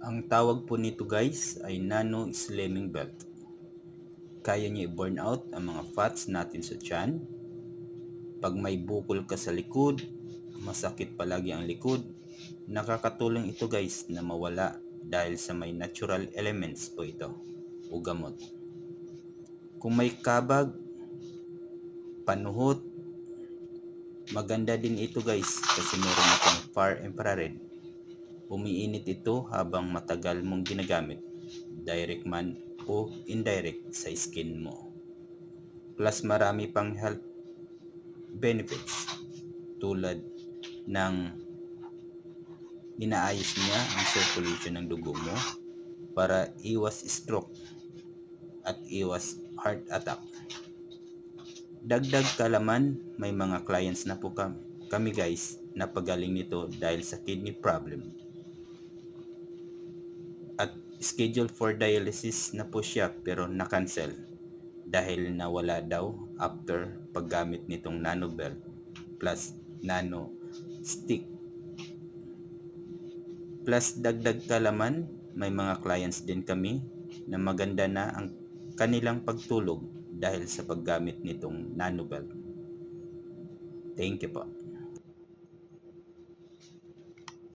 Ang tawag po nito guys ay nano slimming belt. Kaya niya i-burn out ang mga fats natin sa tiyan. Pag may bukol ka sa likod, masakit palagi ang likod, nakakatulong ito guys na mawala dahil sa may natural elements po ito o gamot. Kung may kabag, panuhot, maganda din ito guys kasi meron itong far infrared. Umiinit ito habang matagal mong ginagamit, direct man o indirect sa skin mo. Plus marami pang health benefits tulad ng inaayos niya ang circulation ng dugo mo para iwas stroke at iwas heart attack. Dagdag kalaman, may mga clients na po kami guys na pagaling nito dahil sa kidney problem. At scheduled for dialysis na po siya pero na-cancel dahil nawala daw after paggamit nitong nano belt plus nano stick. Plus dagdag kalaman, may mga clients din kami na maganda na ang kanilang pagtulog dahil sa paggamit nitong nano belt. Thank you po.